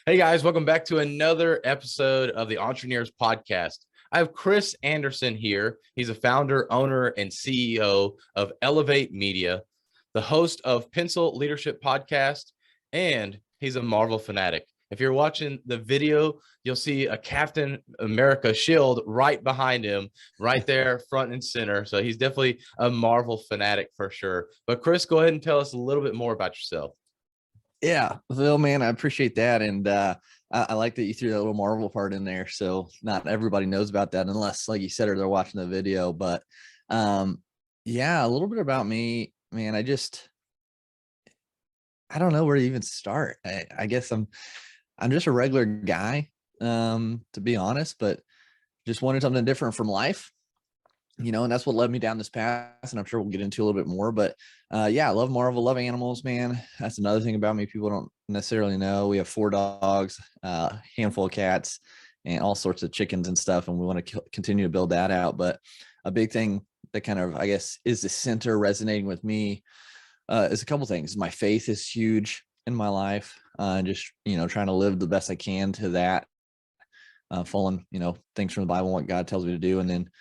Hey guys, welcome back to another episode of the Entrepreneurs Podcast. I have Chris Anderson here. He's a founder, owner, and CEO of Elevate Media, the host of Pencil Leadership Podcast, and he's a Marvel fanatic. If you're watching the video, you'll see a Captain America shield right behind him, right there, front and center. So he's definitely a Marvel fanatic for sure. But Chris, go ahead and tell us a little bit more about yourself. Yeah, Phil, man, I appreciate that. And I like that you threw that little Marvel part in there. So not everybody knows about that unless, like you said, or they're watching the video. But yeah, a little bit about me, man. I don't know where to even start. I guess I'm just a regular guy, to be honest, but just wanted something different from life. And that's what led me down this path, and I'm sure we'll get into a little bit more. But yeah, I love Marvel, love animals, man. That's another thing about me people don't necessarily know. We have 4 dogs, handful of cats, and all sorts of chickens and stuff, and we want to continue to build that out. But a big thing that kind of, I guess, is the center resonating with me is a couple things. My faith is huge in my life, just trying to live the best I can to that, following things from the Bible, what God tells me to do, and then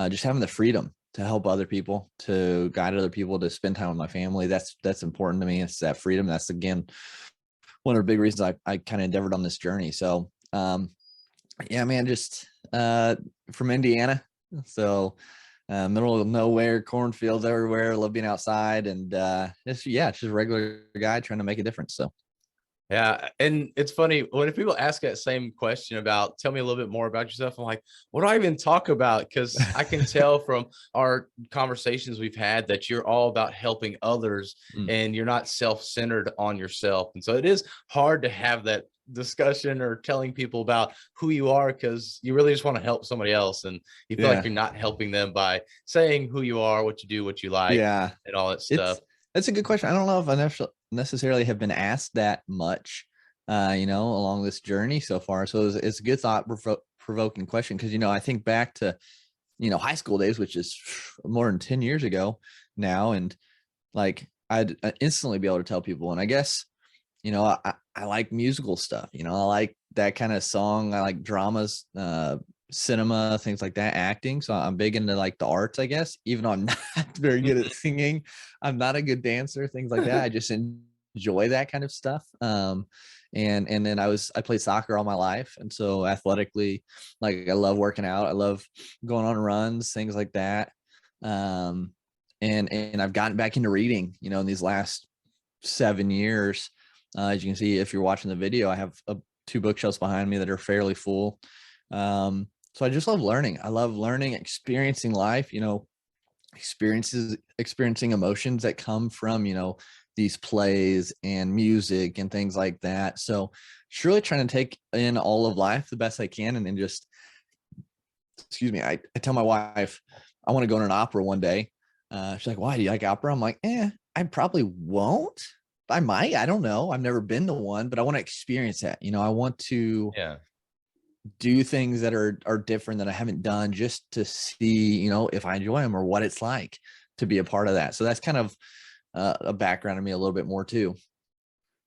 just having the freedom to help other people, to guide other people, to spend time with my family. That's important to me. It's that freedom. That's, again, one of the big reasons I kind of endeavored on this journey. So yeah, man, just from Indiana. So middle of nowhere, cornfields everywhere, love being outside, and just a regular guy trying to make a difference. So Yeah. And it's funny when people ask that same question about, tell me a little bit more about yourself. I'm like, what do I even talk about? Because I can tell from our conversations we've had that you're all about helping others and you're not self-centered on yourself. And so it is hard to have that discussion or telling people about who you are, because you really just want to help somebody else. And you feel like yeah, you're not helping them by saying who you are, what you do, what you like, yeah, and all that stuff. that's a good question. I don't know if I necessarily have been asked that much, along this journey so far. So it's a good provoking question, because I think back to high school days, which is more than 10 years ago now, and like I'd instantly be able to tell people. And I guess I like musical stuff. I like that kind of song. I like dramas, cinema, things like that, acting. So I'm big into like the arts, I guess, even though I'm not very good at singing. I'm not a good dancer, things like that. I just enjoy that kind of stuff. And then I played soccer all my life. And so athletically, like, I love working out. I love going on runs, things like that. And I've gotten back into reading, in these last 7 years. As you can see, if you're watching the video, I have 2 bookshelves behind me that are fairly full. So I just love learning. I love learning, experiencing life, experiencing emotions that come from, these plays and music and things like that. So just really trying to take in all of life the best I can. And then just, excuse me, I tell my wife, I want to go to an opera one day. She's like, why, do you like opera? I'm like, I probably won't. I might, I don't know. I've never been to one, but I want to experience that. I want to do things that are different that I haven't done, just to see, if I enjoy them or what it's like to be a part of that. So that's kind of a background of me a little bit more too.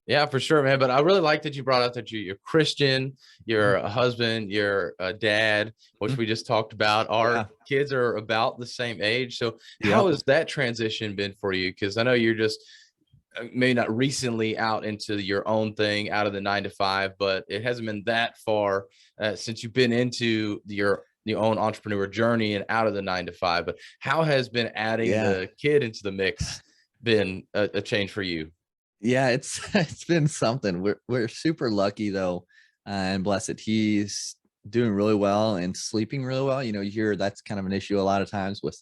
Yeah, for sure, man. But I really like that you brought up that you're Christian, you're a husband, you're a dad, which we just talked about. Our kids are about the same age. So how has that transition been for you? Because I know you're just maybe not recently out into your own thing, out of the 9 to 5, but it hasn't been that far since you've been into your own entrepreneur journey and out of the 9 to 5. But how has been adding the kid into the mix been a change for you? Yeah, it's been something. We're super lucky though, and blessed. He's doing really well and sleeping really well. You hear that's kind of an issue a lot of times with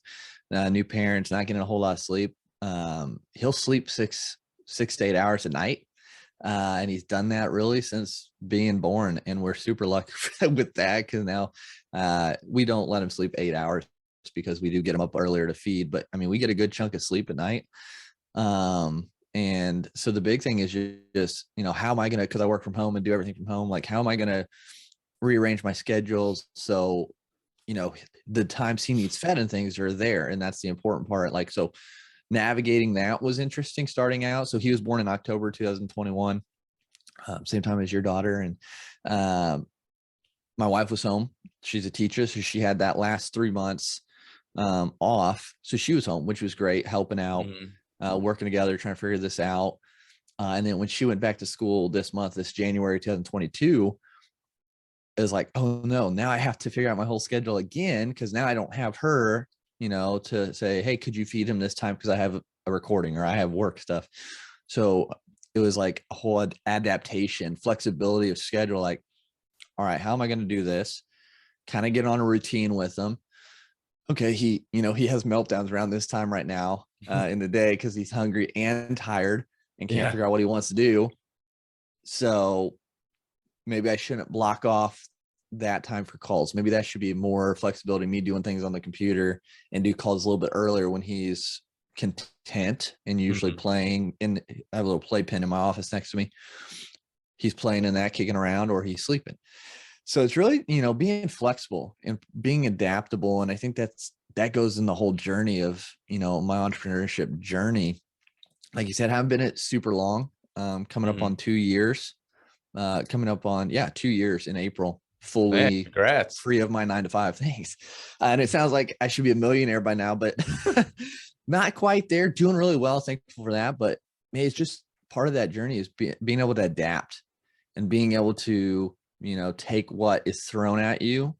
new parents not getting a whole lot of sleep. He'll sleep 6 to 8 hours a night, and he's done that really since being born. And we're super lucky with that, because now we don't let him sleep 8 hours, because we do get him up earlier to feed. But I mean, we get a good chunk of sleep at night. And so the big thing is just, how am I going to, cause I work from home and do everything from home. Like, how am I going to rearrange my schedules? So, the times he needs fed and things are there. And that's the important part. Like, so navigating that was interesting starting out. So he was born in October 2021. same time as your daughter. And my wife was home. She's a teacher, so she had that last 3 months off. So she was home, which was great, helping out, working together, trying to figure this out. And then when she went back to school this month, this January 2022, it was like, oh no, now I have to figure out my whole schedule again, because now I don't have her, to say, hey, could you feed him this time because I have a recording or I have work stuff. So it was like a whole adaptation, flexibility of schedule. Like, all right, how am I going to do this? Kind of get on a routine with them. Okay, he has meltdowns around this time right now in the day because he's hungry and tired and can't figure out what he wants to do. So maybe I shouldn't block off that time for calls. Maybe that should be more flexibility, me doing things on the computer and do calls a little bit earlier when he's content and usually playing in. I have a little playpen in my office next to me. He's playing in that, kicking around, or he's sleeping. So it's really, being flexible and being adaptable. And I think that goes in the whole journey of, my entrepreneurship journey. Like you said, haven't been it super long, coming up on 2 years, coming up on 2 years in April, fully free of my 9-to-5. Thanks. And it sounds like I should be a millionaire by now, but not quite there. Doing really well. Thankful for that. But it's just part of that journey is being able to adapt and being able to, take what is thrown at you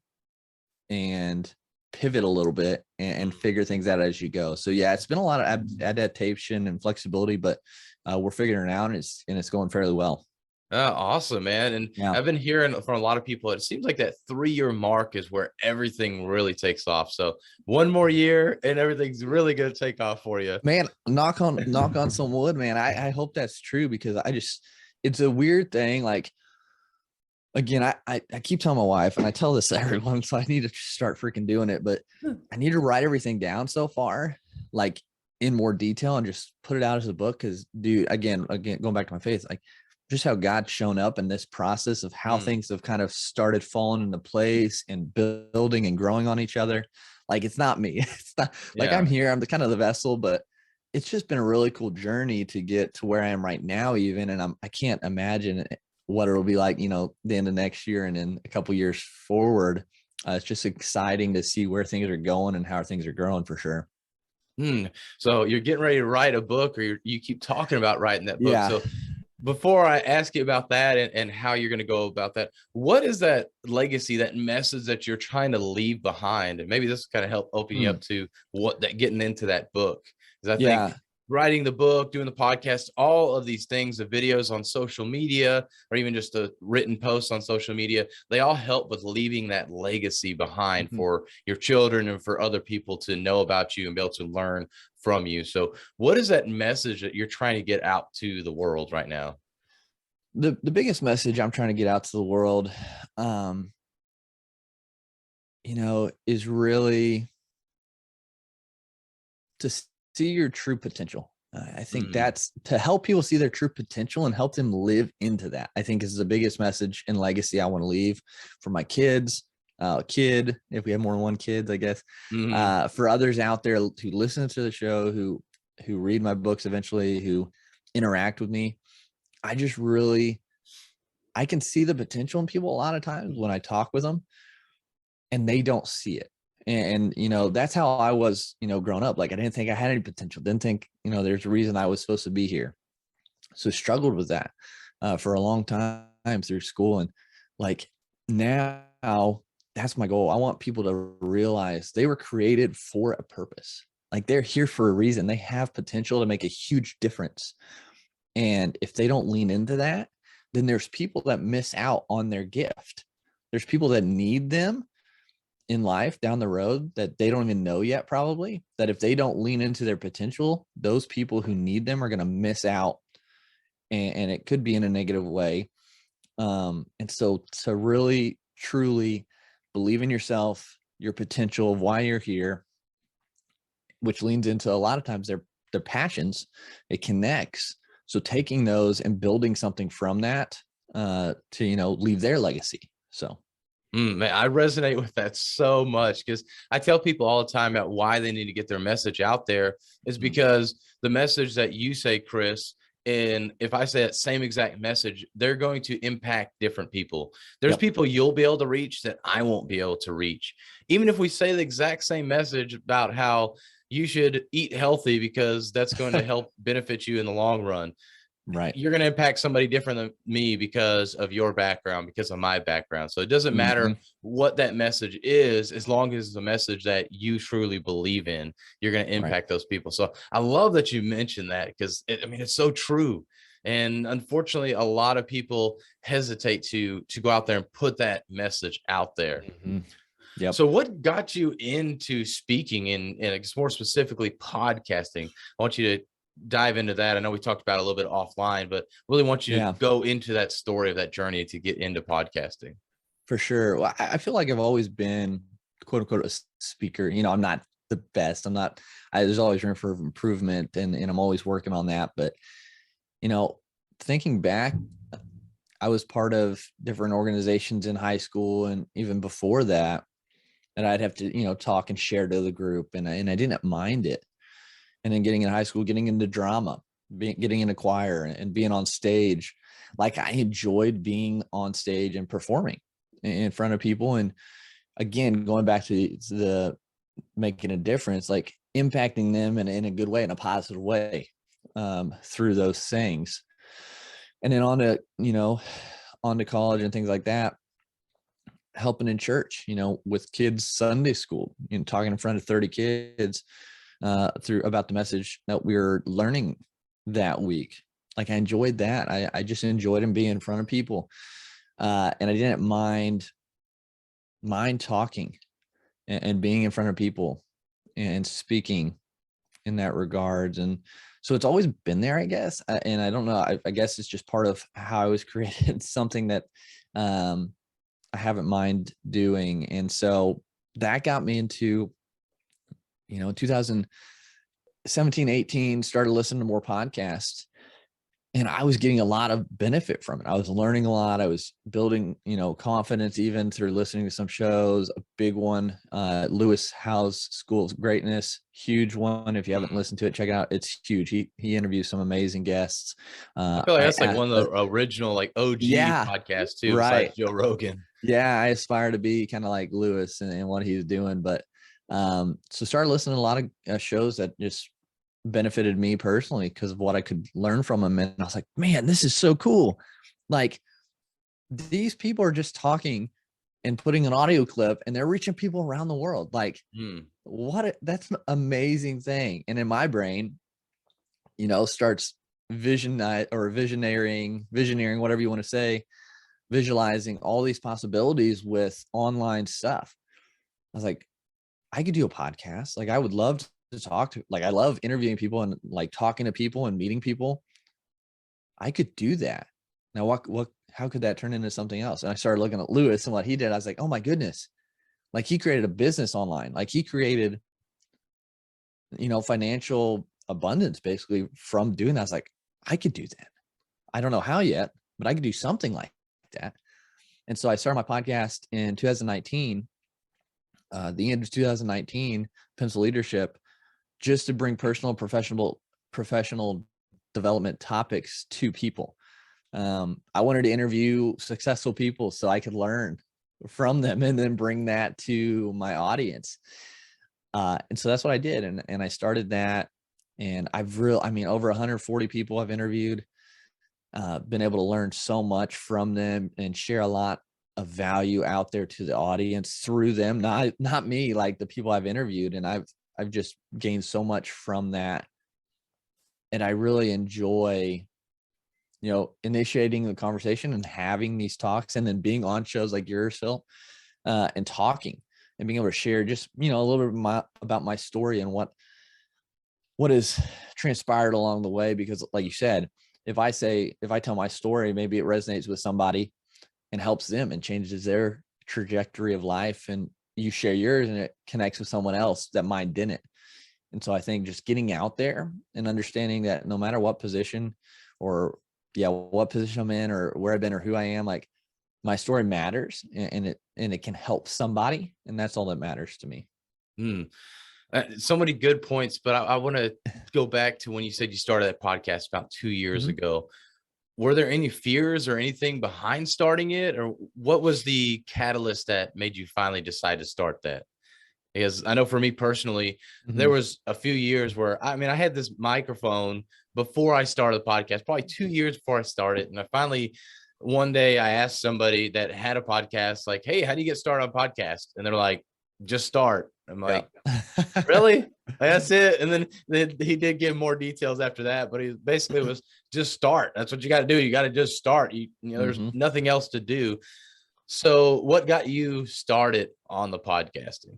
and pivot a little bit and figure things out as you go. So yeah, it's been a lot of adaptation and flexibility, but we're figuring it out, and it's going fairly well. Awesome, man. And I've been hearing from a lot of people, it seems like that 3-year mark is where everything really takes off. So 1 more year and everything's really going to take off for you, man. Knock on some wood, man. I hope that's true, because it's a weird thing. Like, again, I keep telling my wife, and I tell this to everyone, so I need to start freaking doing it, but I need to write everything down so far, like in more detail, and just put it out as a book. Cause dude, again, going back to my faith, like just how God's shown up in this process of how things have kind of started falling into place and building and growing on each other. Like, it's not me. It's not like I'm here, I'm the kind of the vessel, but it's just been a really cool journey to get to where I am right now, even. And I can't imagine what it'll be like, the end of next year and then a couple years forward. It's just exciting to see where things are going and how things are growing, for sure. So you're getting ready to write a book, or you keep talking about writing that book. So before I ask you about that and how you're going to go about that, what is that legacy, that message that you're trying to leave behind? And maybe this kind of help open you up to getting into that book. Because I think writing the book, doing the podcast, all of these things, the videos on social media, or even just a written post on social media, they all help with leaving that legacy behind for your children and for other people to know about you and be able to learn from you. So what is that message that you're trying to get out to the world right now? The biggest message I'm trying to get out to the world, is really to see your true potential. I think that's to help people see their true potential and help them live into that. I think is the biggest message and legacy I want to leave for my kids, if we have more than one kids, I guess, for others out there who listen to the show, who read my books eventually, who interact with me. I can see the potential in people a lot of times when I talk with them, and they don't see it. And, that's how I was, growing up. Like, I didn't think I had any potential. Didn't think, there's a reason I was supposed to be here. So struggled with that for a long time through school. And like, now that's my goal. I want people to realize they were created for a purpose. Like, they're here for a reason. They have potential to make a huge difference. And if they don't lean into that, then there's people that miss out on their gift. There's people that need them in life down the road that they don't even know yet, probably, that if they don't lean into their potential, those people who need them are going to miss out, and it could be in a negative way. And so to really truly believe in yourself, your potential of why you're here, which leans into a lot of times their passions, it connects. So taking those and building something from that to leave their legacy. So man, I resonate with that so much, because I tell people all the time about why they need to get their message out there is because the message that you say, Chris, And if I say that same exact message, they're going to impact different people. There's Yep. people you'll be able to reach that I won't be able to reach. Even if we say the exact same message about how you should eat healthy because that's going to help benefit you in the long run, Right. you're going to impact somebody different than me because of your background, because of my background. So it doesn't matter what that message is, as long as it's a message that you truly believe in, you're going to impact those people. So I love that you mentioned that, because I mean, it's so true. And unfortunately, a lot of people hesitate to go out there and put that message out there. Yep. So what got you into speaking and more specifically podcasting? I want you to dive into that. I know we talked about it a little bit offline, but really want you to go into that story of that journey to get into podcasting. For sure. Well, I feel like I've always been, quote unquote, a speaker. You know, I'm not the best. There's always room for improvement, and I'm always working on that. But, you know, thinking back, I was part of different organizations in high school and even before that, and I'd have to, you know, talk and share to the group, and I didn't mind it. And then getting in high school, getting into drama, getting into choir and being on stage. Like, I enjoyed being on stage and performing in front of people. And again, going back to the making a difference, like impacting them in a good way, in a positive way, through those things. And then on to college and things like that, helping in church, you know, with kids Sunday school, you know, talking in front of 30 kids through about the message that we were learning that week. Like, I enjoyed that. I just enjoyed being in front of people. And I didn't mind talking and being in front of people and speaking in that regards. And so it's always been there, I guess. And I don't know, I guess it's just part of how I was created, something that I haven't mind doing. And so that got me into, you know, 2017, 18, started listening to more podcasts, and I was getting a lot of benefit from it. I was learning a lot. I was building, you know, confidence even through listening to some shows. A big one, Lewis Howes School of Greatness, huge one. If you haven't listened to it, check it out. It's huge. He interviews some amazing guests. I feel like that's like one of the original, like, OG podcasts too, besides Joe Rogan. Yeah, I aspire to be kind of like Lewis and what he's doing. But so started listening to a lot of shows that just benefited me personally because of what I could learn from them. And I was like, man, this is so cool. Like, these people are just talking and putting an audio clip, and they're reaching people around the world. Like, that's an amazing thing. And in my brain, you know, starts visioneering, whatever you want to say, visualizing all these possibilities with online stuff. I was like, I could do a podcast. Like, I would love to talk to, like, I love interviewing people and like talking to people and meeting people. I could do that. Now, how could that turn into something else? And I started looking at Lewis and what he did. I was like, oh my goodness. Like, he created a business online. Like, he created, you know, financial abundance basically from doing that. I was like, I could do that. I don't know how yet, but I could do something like that. And so I started my podcast in 2019, the end of 2019, Pencil Leadership, just to bring personal, professional development topics to people. I wanted to interview successful people so I could learn from them and then bring that to my audience. And so that's what I did. And I started that, and over 140 people I've interviewed, been able to learn so much from them and share a lot of value out there to the audience through them, not me, like the people I've interviewed. And I've just gained so much from that. And I really enjoy, you know, initiating the conversation and having these talks, and then being on shows like yours, Phil, and talking and being able to share just, you know, a little bit about my story and what has transpired along the way. Because like you said, if I tell my story, maybe it resonates with somebody and helps them and changes their trajectory of life, and you share yours and it connects with someone else that mine didn't. And so I think just getting out there and understanding that no matter what position I'm in or where I've been or who I am, like, my story matters, and it can help somebody. And that's all that matters to me. So many good points, but I want to go back to when you said you started that podcast about 2 years Mhm. ago. Were there any fears or anything behind starting it, or what was the catalyst that made you finally decide to start that? Because I know for me personally, there Mhm. was a few years where I mean, I had this microphone before I started the podcast, probably 2 years before I started. And I finally, one day, I asked somebody that had a podcast, like, "Hey, how do you get started on podcast?" And they're like, "Just start." I'm Yeah. like, "Really? That's it?" And then he did give more details after that, but he basically was just start. That's what you got to do. You got to just start. You know, there's Mhm. nothing else to do. So, what got you started on the podcasting?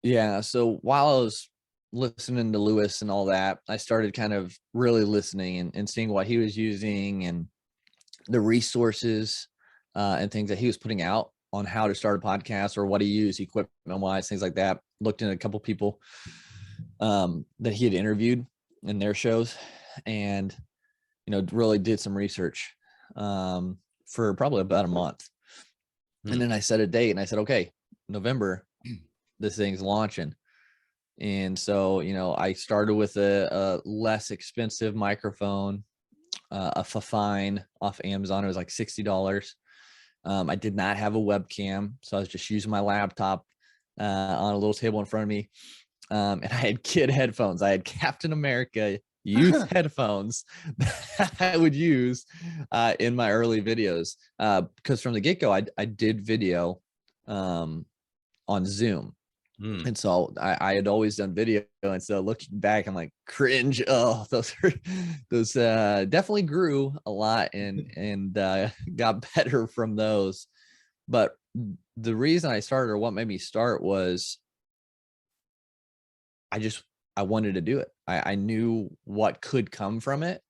Yeah. So while I was listening to Lewis and all that, I started kind of really listening and seeing what he was using and the resources and things that he was putting out on how to start a podcast or what he used equipment wise, things like that. Looked at a couple people that he had interviewed in their shows, and really did some research for probably about a month. And Hmm. then I set a date and I said, okay, November, this thing's launching. And so, I started with a less expensive microphone, a Fafine off Amazon. It was like $60. I did not have a webcam, so I was just using my laptop on a little table in front of me. And I had kid headphones. I had Captain America youth headphones that I would use in my early videos. Because from the get-go, I did video on Zoom. Hmm. And so I had always done video. And so looking back, I'm like, cringe. Oh, those definitely grew a lot and got better from those. But the reason I started, or what made me start, was I wanted to do it. I knew what could come from it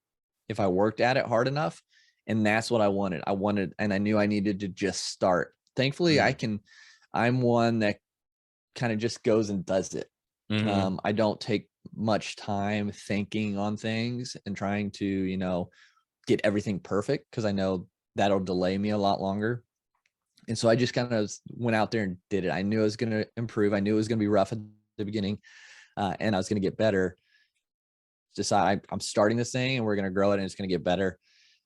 if I worked at it hard enough. And that's what I wanted. And I knew I needed to just start. Thankfully, Hmm. I'm one that kind of just goes and does it. Hmm. I don't take much time thinking on things and trying to, get everything perfect, because I know that'll delay me a lot longer. And so I just kind of went out there and did it. I knew I was going to improve. I knew it was going to be rough at the beginning, and I was going to get better. Just I'm starting this thing and we're going to grow it and it's going to get better.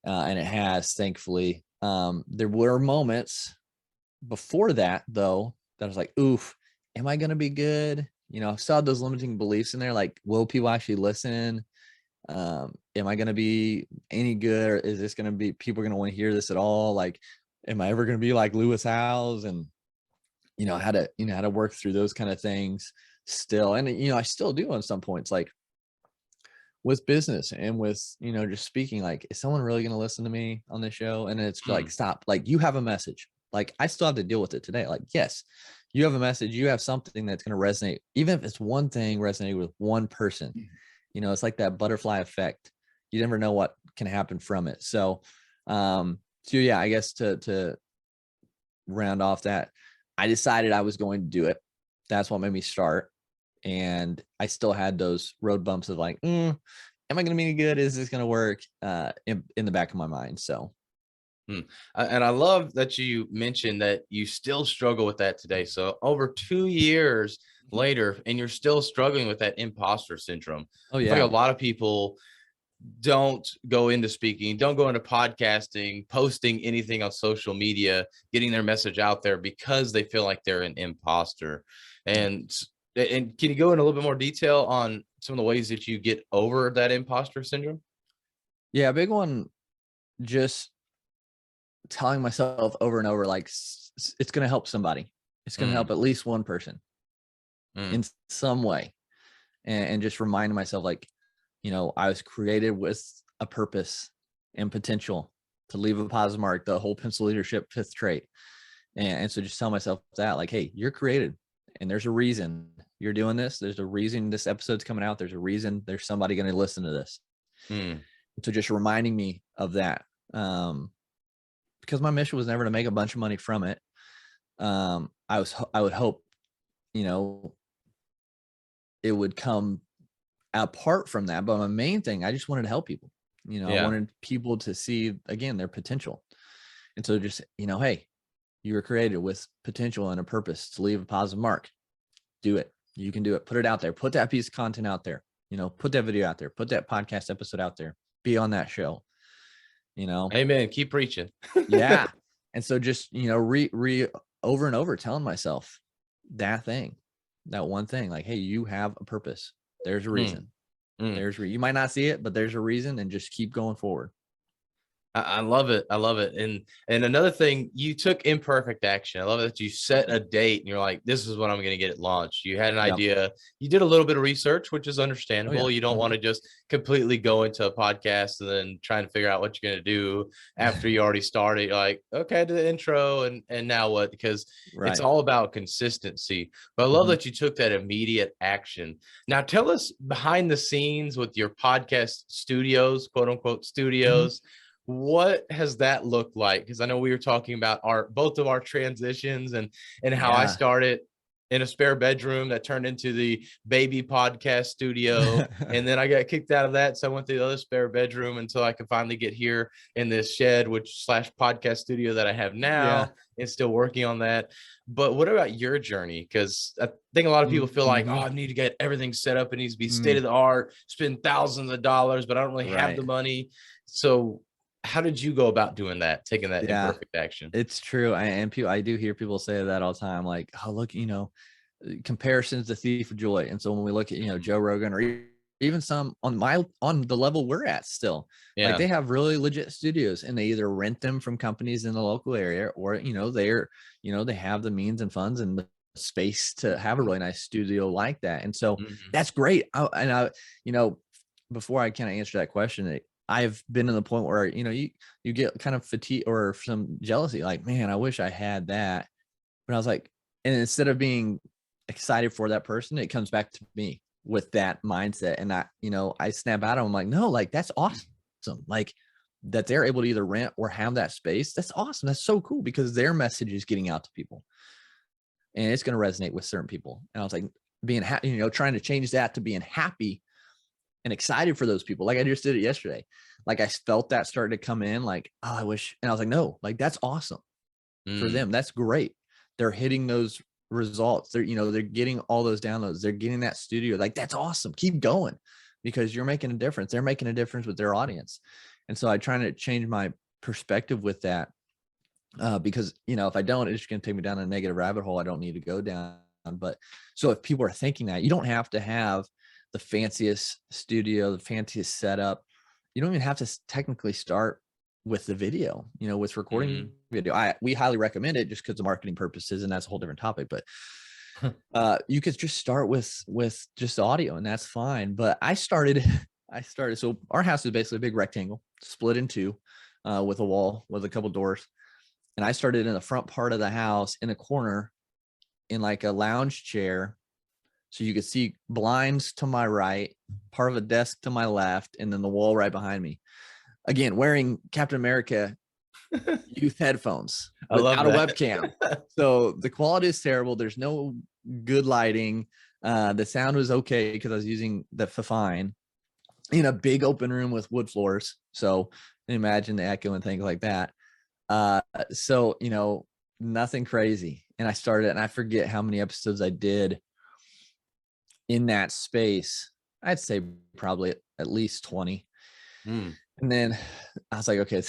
And it has, thankfully. There were moments before that, though, that I was like, oof, am I going to be good? I saw those limiting beliefs in there. Like, will people actually listen? Am I going to be any good? Or is this going to be, people going to want to hear this at all? Like, am I ever going to be like Lewis Howes? And, how to work through those kind of things still. And, I still do on some points, like with business and with, just speaking, like, is someone really going to listen to me on this show? And it's like, stop, like, you have a message. Like, I still have to deal with it today. Like, yes, you have a message, you have something that's going to resonate, even if it's one thing resonating with one person. It's like that butterfly effect. You never know what can happen from it. So yeah, I guess to round off that, I decided I was going to do it. That's what made me start. And I still had those road bumps of like, am I going to be any good? Is this going to work? In the back of my mind. So. Hmm. And I love that you mentioned that you still struggle with that today. So over 2 years later, and you're still struggling with that imposter syndrome. Oh I feel yeah. like a lot of people don't go into speaking, don't go into podcasting, posting anything on social media, getting their message out there because they feel like they're an imposter. And can you go in a little bit more detail on some of the ways that you get over that imposter syndrome? Yeah. Big one, just telling myself over and over, like, it's going to help somebody. It's going to Mm, help at least one person mm, in some way. And just reminding myself, like, I was created with a purpose and potential to leave a positive mark, the whole pencil leadership fifth trait. And so just tell myself that, like, hey, you're created and there's a reason you're doing this. There's a reason this episode's coming out. There's a reason there's somebody going to listen to this. mm. So just reminding me of that. Because my mission was never to make a bunch of money from it. I would hope, you know, it would come apart from that. But my main thing, I just wanted to help people. I Yeah. wanted people to see, again, their potential. And so just, hey, you were created with potential and a purpose to leave a positive mark. Do it. You can do it. Put it out there. Put that piece of content out there. Put that video out there. Put that podcast episode out there. Be on that show. Amen. Keep preaching. Yeah. And so just, over and over telling myself that one thing, like, hey, you have a purpose. There's a reason. You might not see it, but there's a reason, and just keep going forward. I love it. I love it. And another thing, you took imperfect action. I love that you set a date and you're like, this is when I'm going to get it launched. You had an idea. You did a little bit of research, which is understandable. You don't want to just completely go into a podcast and then trying to figure out what you're going to do after you already started. You're like, okay, I did the intro and now what? Because it's all about consistency. But I love that you took that immediate action. Now tell us behind the scenes with your podcast studios, quote unquote studios. What has that looked like? Because I know we were talking about both of our transitions and how I started in a spare bedroom that turned into the baby podcast studio. And then I got kicked out of that. So I went to the other spare bedroom until I could finally get here in this shed, /podcast studio that I have now, and still working on that. But what about your journey? Because I think a lot of people feel like, oh, I need to get everything set up. It needs to be state of the art, spend thousands of dollars, but I don't really have the money. So how did you go about doing that, taking that imperfect action? It's true. I do hear people say that all the time, like, oh, look, comparison's the thief of joy. And so when we look at, Joe Rogan, or even some on the level we're at still, like, they have really legit studios, and they either rent them from companies in the local area, or, they have the means and funds and the space to have a really nice studio like that. And so that's great. Before I kind of answer that question, I've been to the point where, you get kind of fatigue or some jealousy, like, man, I wish I had that. But I was like, and instead of being excited for that person, it comes back to me with that mindset. And I snap out of them. I'm like, no, like, that's awesome. Like, that they're able to either rent or have that space. That's awesome. That's so cool, because their message is getting out to people and it's going to resonate with certain people. And I was like, being happy, trying to change that to being happy and excited for those people. Like, I just did it yesterday. Like, I felt that starting to come in, like, oh, I wish. And I was like, no, like, that's awesome for them. That's great. They're hitting those results. They're getting all those downloads. They're getting that studio. Like, that's awesome. Keep going, because you're making a difference. They're making a difference with their audience. And so I trying to change my perspective with that, because, if I don't, it's just going to take me down a negative rabbit hole I don't need to go down. But so if people are thinking that, you don't have to have the fanciest studio, the fanciest setup. You don't even have to technically start with the video, with recording video. We highly recommend it just because of marketing purposes, and that's a whole different topic. But you could just start with just audio, and that's fine. But I started. So our house is basically a big rectangle split in two, with a wall with a couple doors. And I started in the front part of the house in a corner, in like a lounge chair. So you could see blinds to my right, part of a desk to my left, and then the wall right behind me. Again, wearing Captain America youth headphones without a webcam. So the quality is terrible. There's no good lighting. The sound was okay because I was using the Fifine in a big open room with wood floors. So imagine the echo and things like that. So, nothing crazy. And I started, and I forget how many episodes I did in that space. I'd say probably at least 20. And then I was like, okay,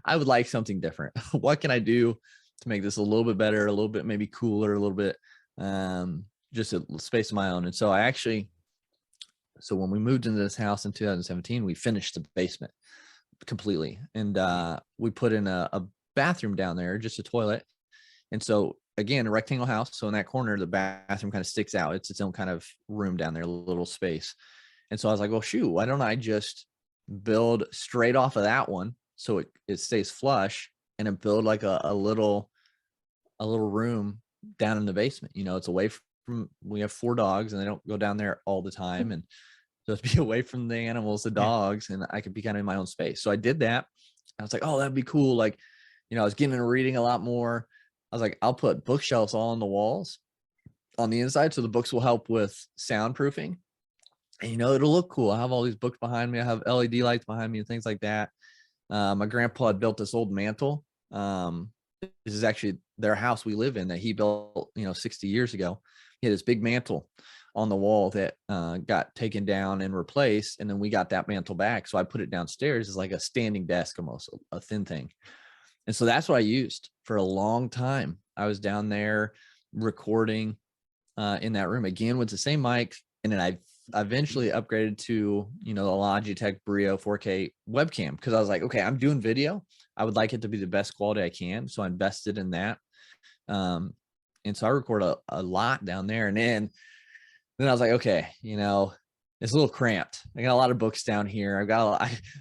I would like something different. What can I do to make this a little bit better, a little bit maybe cooler, a little bit, just a space of my own. And so so when we moved into this house in 2017, we finished the basement completely. And we put in a bathroom down there, just a toilet. And so again, a rectangle house. So in that corner, the bathroom kind of sticks out. It's its own kind of room down there, a little space. And so I was like, well, shoot, why don't I just build straight off of that one, so it stays flush, and then build like a little room down in the basement. It's away from, we have 4 dogs, and they don't go down there all the time. And so it's be away from the animals, the dogs, and I could be kind of in my own space. So I did that. I was like, oh, that'd be cool. Like, I was getting into reading a lot more. I was like, I'll put bookshelves all on the walls on the inside, so the books will help with soundproofing. And, it'll look cool. I have all these books behind me. I have LED lights behind me and things like that. My grandpa had built this old mantle this is actually their house we live in that he built, 60 years ago. He had this big mantle on the wall that got taken down and replaced. And then we got that mantle back. So I put it downstairs as like a standing desk, almost a thin thing. And so that's what I used for a long time. I was down there recording in that room again with the same mic. And then I eventually upgraded to, the Logitech Brio 4K webcam, because I was like, okay, I'm doing video. I would like it to be the best quality I can. So I invested in that. And so I record a lot down there. And then I was like, okay, it's a little cramped. I got a lot of books down here.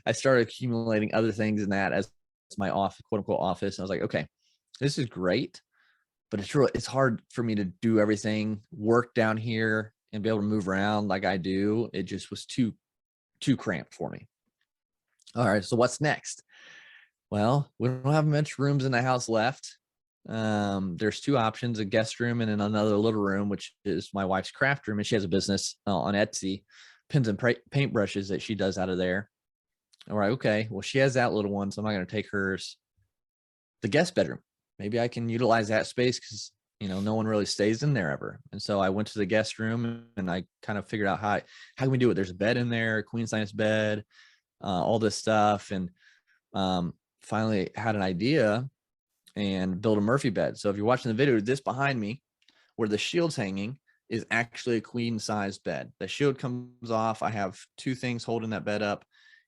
I started accumulating other things in that as my quote unquote office. And I was like, okay, this is great, but it's hard for me to do everything, work down here and be able to move around like I do. It just was too cramped for me. All right, so what's next? Well, we don't have much rooms in the house left. There's two options, a guest room and then another little room, which is my wife's craft room. And she has a business on Etsy, pins and paintbrushes that she does out of there. All right, okay, well, she has that little one, so I'm not going to take hers. The guest bedroom, maybe I can utilize that space because, no one really stays in there ever. And so I went to the guest room and I kind of figured out how can we do it? There's a bed in there, a queen size bed, all this stuff. And finally had an idea and build a Murphy bed. So if you're watching the video, this behind me where the shield's hanging is actually a queen size bed. The shield comes off. I have two things holding that bed up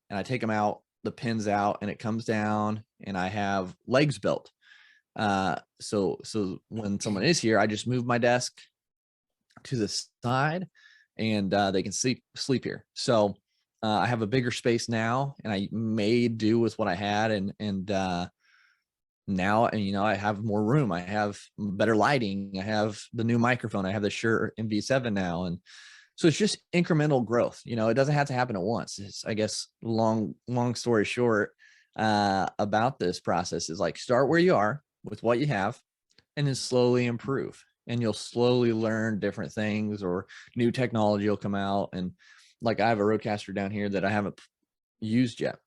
and I take them out, the pins out, and it comes down and I have legs built. So when someone is here, I just move my desk to the side and they can sleep here. So I have a bigger space now and I made do with what I had. And now, I have more room. I have better lighting. I have the new microphone. I have the Shure MV7 now. And so it's just incremental growth. It doesn't have to happen at once. It's, I guess, long story short, about this process is like, start where you are with what you have and then slowly improve. And you'll slowly learn different things or new technology will come out. And like, I have a Rodecaster down here that I haven't used yet.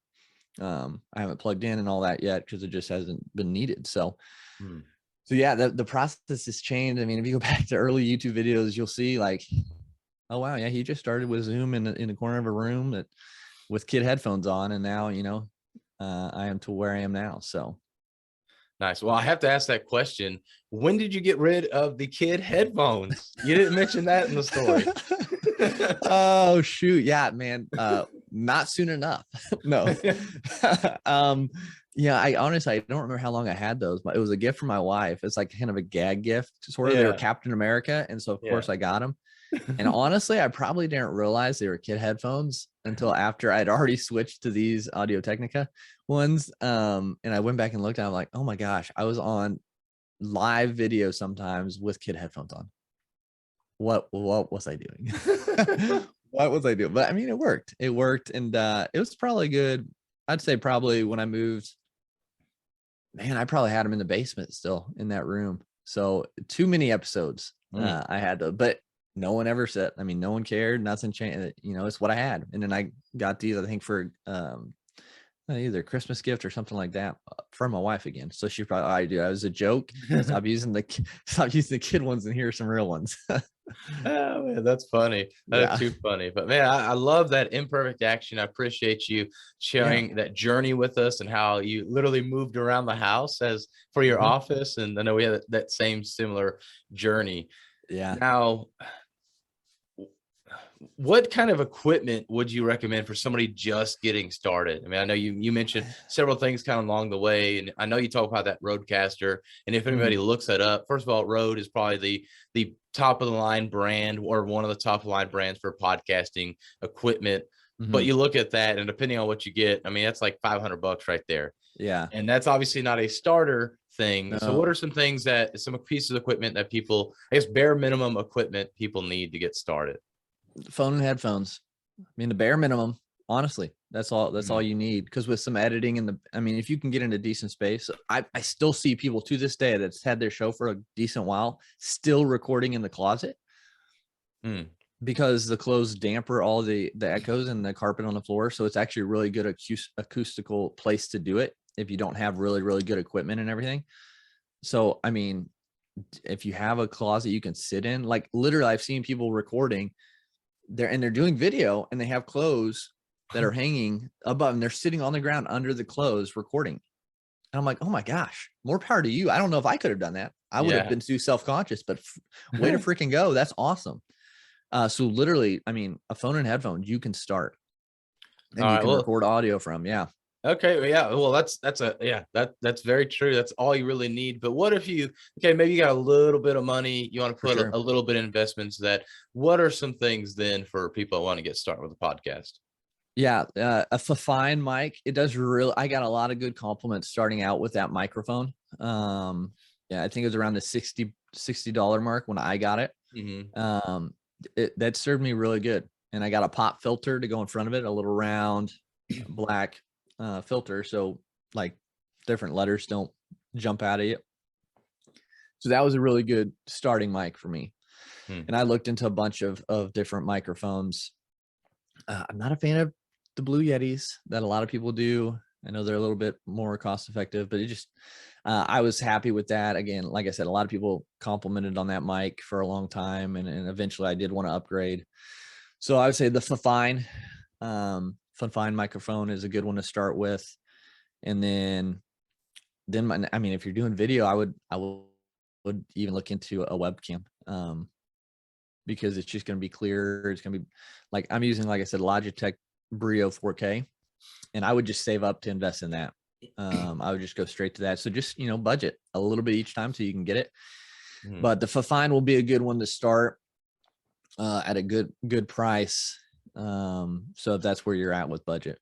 I haven't plugged in and all that yet because it just hasn't been needed. So yeah, the process has changed. I mean, if you go back to early YouTube videos, you'll see like, oh wow, yeah, he just started with Zoom in the corner of a room with kid headphones on, and now I am to where I am now. So nice. Well, I have to ask that question. When did you get rid of the kid headphones? You didn't mention that in the story. Oh shoot, yeah, man. Not soon enough. No. Yeah, I honestly, I don't remember how long I had those, but it was a gift from my wife. It's like kind of a gag gift, sort of. They were Captain America, and so of course I got them. And honestly, I probably didn't realize they were kid headphones until after I'd already switched to these Audio Technica ones. And I went back and looked at them like, oh my gosh, I was on live video sometimes with kid headphones on. What was I doing? What was I doing? But I mean, it worked. And it was probably good. I'd say probably when I moved, man, I probably had them in the basement still in that room. So too many episodes I had to, but no one ever said, I mean, no one cared, nothing changed. It's what I had. And then I got these, I think, for either a Christmas gift or something like that from my wife again. So she probably, I do. It was a joke. Stop using the kid ones, and here are some real ones. Oh man, that's funny. That's too funny. But man, I love that imperfect action. I appreciate you sharing that journey with us and how you literally moved around the house as for your office. And I know we had that same similar journey. Yeah. Now, what kind of equipment would you recommend for somebody just getting started? I mean, I know you mentioned several things kind of along the way, and I know you talk about that Rodecaster. And if anybody looks that up, first of all, Rode is probably the top of the line brand, or one of the top of the line brands for podcasting equipment. But you look at that, and depending on what you get, I mean, that's like $500 right there. Yeah. And that's obviously not a starter thing. No. So what are some pieces of equipment that people, I guess, bare minimum equipment people need to get started? Phone and headphones. I mean, the bare minimum, honestly, that's all you need. Because with some editing if you can get into decent space, I still see people to this day that's had their show for a decent while still recording in the closet because the clothes damper all the echoes and the carpet on the floor. So it's actually a really good acoustical place to do it if you don't have really, really good equipment and everything. So, I mean, if you have a closet you can sit in, like literally I've seen people recording they're doing video and they have clothes that are hanging above and they're sitting on the ground under the clothes recording. And I'm like, oh my gosh, more power to you. I don't know if I could have done that. I would have Yeah. been too self-conscious, but way to freaking go. That's awesome. So literally, I mean, a phone and headphones, you can start and All you right. can Well, record audio from. Yeah. okay. Well, yeah. Well, that's very true. That's all you really need. But what if okay, maybe you got a little bit of money, you want to For put sure. a little bit of investments that, what are some things then for people that want to get started with a podcast? Yeah. A fine mic. It does really, I got a lot of good compliments starting out with that microphone. Yeah, I think it was around the $60 mark when I got it. Mm-hmm. That served me really good. And I got a pop filter to go in front of it, a little round black filter. So like different letters don't jump out of you. So that was a really good starting mic for me. Hmm. And I looked into a bunch of different microphones. I'm not a fan of the Blue Yetis that a lot of people do. I know they're a little bit more cost effective, but it just, I was happy with that. Again, like I said, a lot of people complimented on that mic for a long time. And eventually I did want to upgrade. So I would say the Fine microphone is a good one to start with. And then I mean, if you're doing video, I would even look into a webcam. Because it's just going to be clear. It's going to be like, I'm using, like I said, Logitech Brio 4K, and I would just save up to invest in that. I would just go straight to that. So just, budget a little bit each time so you can get it. Mm-hmm. But the Fine will be a good one to start at a good price. So if that's where you're at with budget.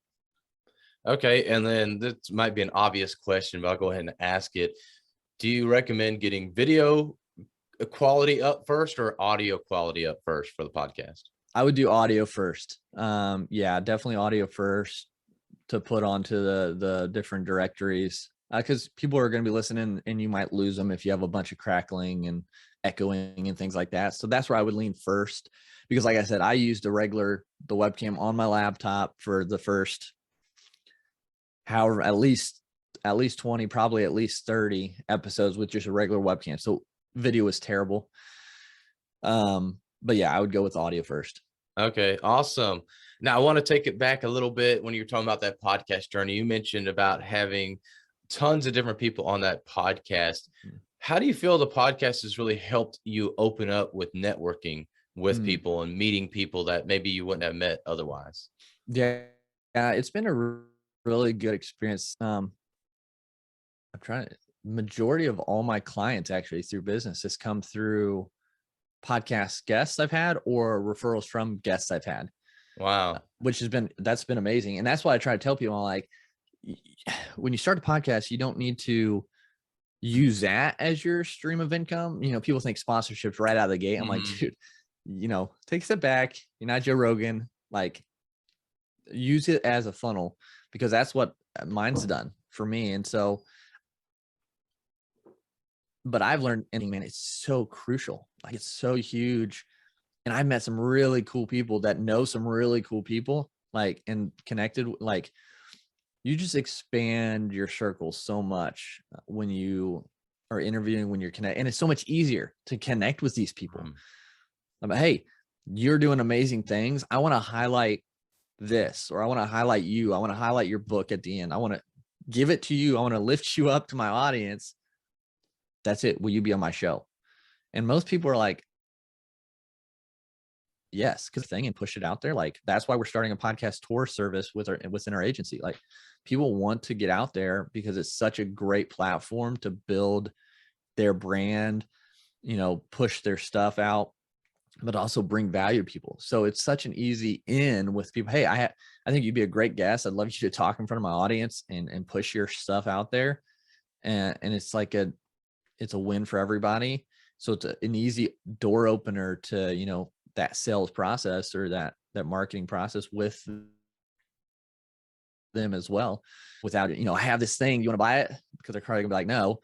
Okay. And then this might be an obvious question, but I'll go ahead and ask it. Do you recommend getting video quality up first or audio quality up first for the podcast? I would do audio first. Yeah, definitely audio first to put onto the different directories, because people are going to be listening and you might lose them if you have a bunch of crackling and echoing and things like that. So that's where I would lean first, because like I said, I used the webcam on my laptop for the first, however, at least 20, probably at least 30 episodes with just a regular webcam. So video is terrible. But yeah, I would go with audio first. Okay, awesome. Now I want to take it back a little bit. When you were talking about that podcast journey, you mentioned about having tons of different people on that podcast. How do you feel the podcast has really helped you open up with networking with people and meeting people that maybe you wouldn't have met otherwise? Yeah, it's been a really good experience. I'm trying to, majority of all my clients actually through business has come through podcast guests I've had or referrals from guests I've had. Wow. That's been amazing. And that's why I try to tell people, like, when you start a podcast, you don't need to use that as your stream of income. People think sponsorships right out of the gate. I'm like, dude, take a step back. You're not Joe Rogan. Like, use it as a funnel, because that's what mine's done for me. And so, but I've learned, man, it's so crucial. Like, it's so huge. And I've met some really cool people that know some really cool people, like, and connected. Like, you just expand your circle so much when you are interviewing, when you're connected, and it's so much easier to connect with these people. But hey, you're doing amazing things. I want to highlight this, or I want to highlight you. I want to highlight your book at the end. I want to give it to you. I want to lift you up to my audience. That's it. Will you be on my show? And most people are like, yes, because thing, and push it out there. Like, that's why we're starting a podcast tour service within our agency. Like, people want to get out there because it's such a great platform to build their brand, push their stuff out, but also bring value to people. So it's such an easy in with people. Hey, I think you'd be a great guest. I'd love you to talk in front of my audience and push your stuff out there. And it's like it's a win for everybody. So it's an easy door opener to, that sales process or that marketing process with them as well, without it. I have this thing, you want to buy it? Because they're probably gonna be like, no,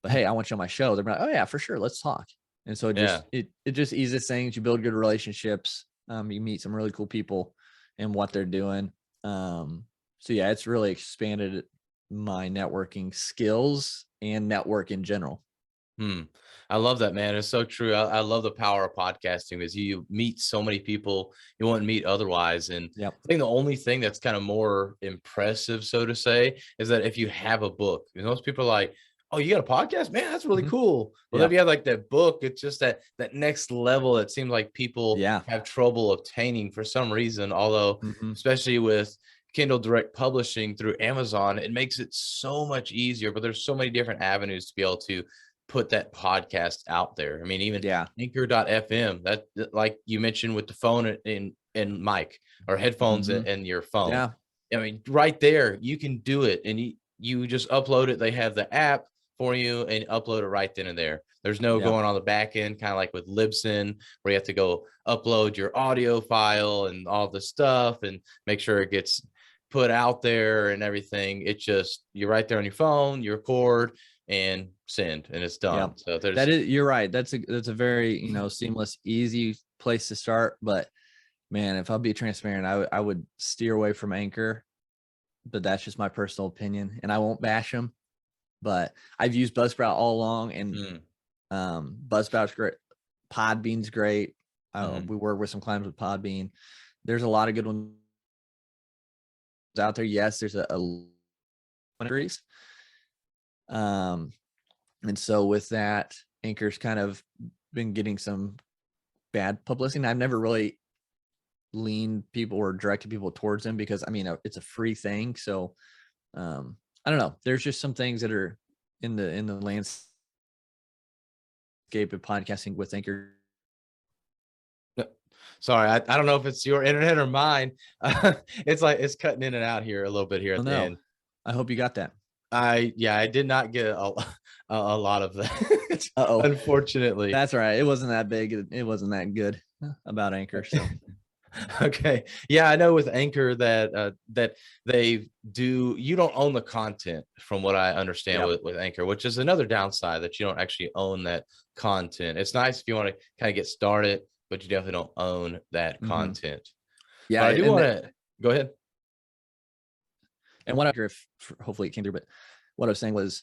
but hey, I want you on my show. They're like, oh yeah, for sure, let's talk. And so it just eases things. You build good relationships. You meet some really cool people and what they're doing. So yeah, it's really expanded my networking skills and network in general. Hmm. I love that, man. It's so true. I love the power of podcasting because you meet so many people you wouldn't meet otherwise. And Yep. I think the only thing that's kind of more impressive, so to say, is that if you have a book, most people are like, "Oh, you got a podcast, man? That's really Mhm. cool." Well, if Yep. you have like that book, it's just that next level. It seems like people Yeah. have trouble obtaining for some reason. Although, Mhm. especially with Kindle Direct Publishing through Amazon, it makes it so much easier. But there's so many different avenues to be able to put that podcast out there. I mean, even Yeah. Anchor.fm, like you mentioned with the phone and mic or headphones Mhm. in your phone. Yeah. I mean, right there, you can do it and you just upload it. They have the app for you and upload it right then and there. There's no Yep. going on the back end, kind of like with Libsyn, where you have to go upload your audio file and all the stuff and make sure it gets put out there and everything. It's just you're right there on your phone, you record and send, and it's Yep. done. So there's That is, you're right. That's a very, seamless, easy place to start. But man, if I'll be transparent, I would steer away from Anchor, but that's just my personal opinion, and I won't bash them. But I've used Buzzsprout all along, and mm, Buzzsprout's great. Podbean's great. mhm. We work with some clients with Podbean. There's a lot of good ones out there. Yes, there's a increase. Um, and so with that, Anchor's kind of been getting some bad publicity. And I've never really leaned people or directed people towards them because I mean it's a free thing. So I don't know. There's just some things that are in the landscape of podcasting with Anchor. No, sorry, I don't know if it's your internet or mine. It's like it's cutting in and out here a little bit here Oh at the no, end. I hope you got that. I did not get a lot of that, Uh-oh. unfortunately. That's all right. It wasn't that big. It wasn't that good about Anchor. So Okay. Yeah, I know with Anchor that they do you don't own the content from what I understand yep. with Anchor, which is another downside that you don't actually own that content. It's nice if you want to kind of get started, but you definitely don't own that Hmm. content. Yeah, But I do want to go ahead. and what I if hopefully it came through, but what I was saying was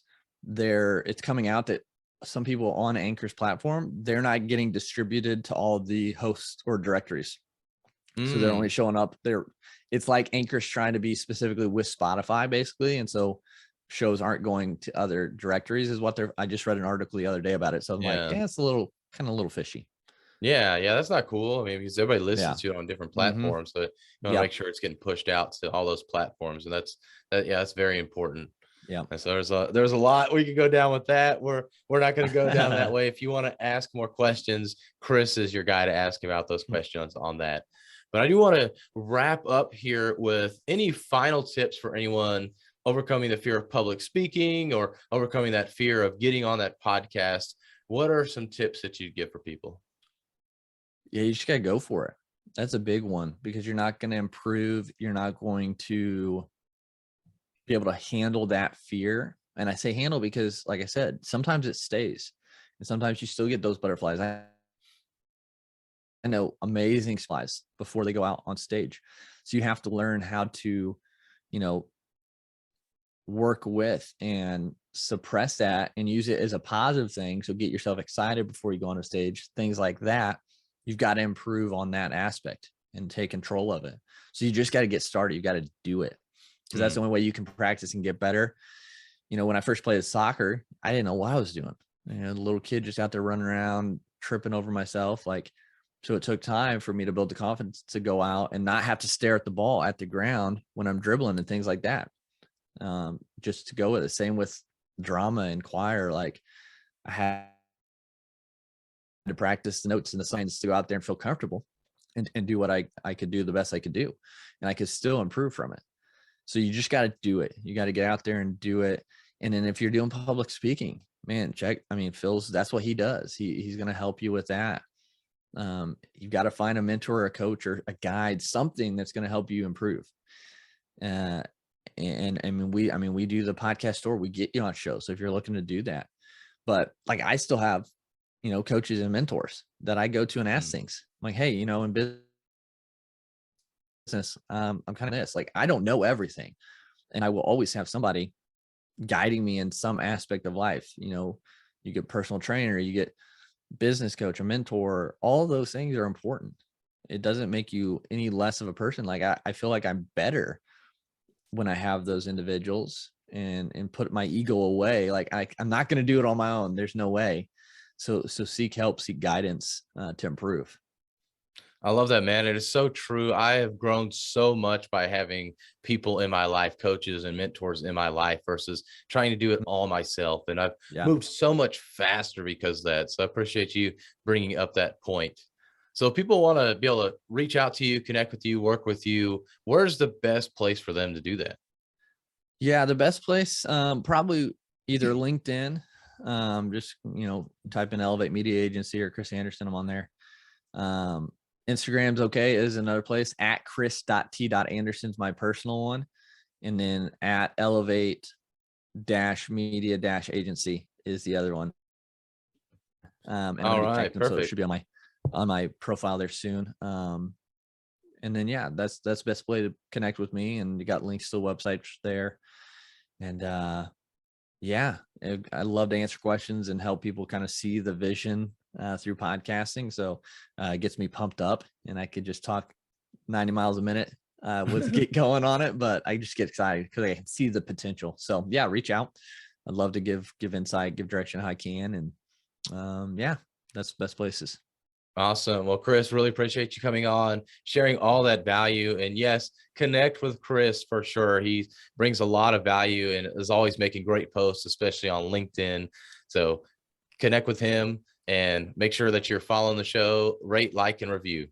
it's coming out that some people on Anchor's platform, they're not getting distributed to all the hosts or directories. So they're only Mm, showing up there. It's like Anchor's trying to be specifically with Spotify, basically. And so shows aren't going to other directories is what I just read an article the other day about it. So I'm like, yeah. yeah, it's a little fishy. Yeah, yeah, that's not cool. I mean, because everybody Yeah. listens to it on different Mm-hmm. platforms, so you want to make Yep. sure it's getting pushed out to all those platforms, and yeah, that's very important. Yep. And so there's a lot we could go down with that. We're not going to go down that way. If you want to ask more questions, Chris is your guy to ask about those questions on that. But I do want to wrap up here with any final tips for anyone overcoming the fear of public speaking or overcoming that fear of getting on that podcast. What are some tips that you'd give for people? Yeah, you just gotta go for it. That's a big one because you're not going to improve. You're not going to be able to handle that fear. And I say handle because, like I said, sometimes it stays, and sometimes you still get those butterflies. I know amazing spies before they go out on stage. So you have to learn how to, you know, work with and suppress that and use it as a positive thing. So get yourself excited before you go on a stage, things like that. You've got to improve on that aspect and take control of it. So you just got to get started. You got to do it because that's Mm, the only way you can practice and get better. When I first played soccer, I didn't know what I was doing. The little kid just out there running around, tripping over myself. So it took time for me to build the confidence to go out and not have to stare at the ball at the ground when I'm dribbling and things like that. Just to go with it. Same with drama and choir. Like I had to practice the notes and the signs to go out there and feel comfortable and do what I could do the best I could do. And I could still improve from it. So you just got to do it. You got to get out there and do it. And then if you're doing public speaking, man, Phil's, that's what he does. He's going to help you with that. You've got to find a mentor, a coach, or a guide, something that's going to help you improve. And we do the podcast store, we get you on shows. So if you're looking to do that, but like, I still have, coaches and mentors that I go to and ask mm, things. I'm like, hey, in business, I'm kind of this, like, I don't know everything, and I will always have somebody guiding me in some aspect of life. you get personal trainer, you get business coach, a mentor. All those things are important. It doesn't make you any less of a person. Like I feel like I'm better when I have those individuals and put my ego away. Like I'm not going to do it on my own. There's no way. So seek help, seek guidance to improve. I love that, man. It is so true. I have grown so much by having people in my life, coaches and mentors in my life versus trying to do it all myself. And I've Yeah. moved so much faster because of that. So I appreciate you bringing up that point. So if people want to be able to reach out to you, connect with you, work with you, where's the best place for them to do that? Yeah. The best place, probably either LinkedIn, just, type in Elevate Media Agency or Chris Anderson. I'm on there. Instagram's okay is another place, at chris.t.anderson's my personal one. And then at elevate media agency is the other one. And I'm All gonna be right, connecting, so it perfect. should be on my profile there soon. And then yeah, that's the best way to connect with me. And you got links to the website there. And yeah, I love to answer questions and help people kind of see the vision through podcasting. So it gets me pumped up, and I could just talk 90 miles a minute with get going on it, but I just get excited because I can see the potential. So yeah, reach out. I'd love to give insight, give direction how I can. And yeah, that's the best places. Awesome. Well, Chris, really appreciate you coming on, sharing all that value. And yes, connect with Chris for sure. He brings a lot of value and is always making great posts, especially on LinkedIn. So connect with him and make sure that you're following the show, rate, like, and review.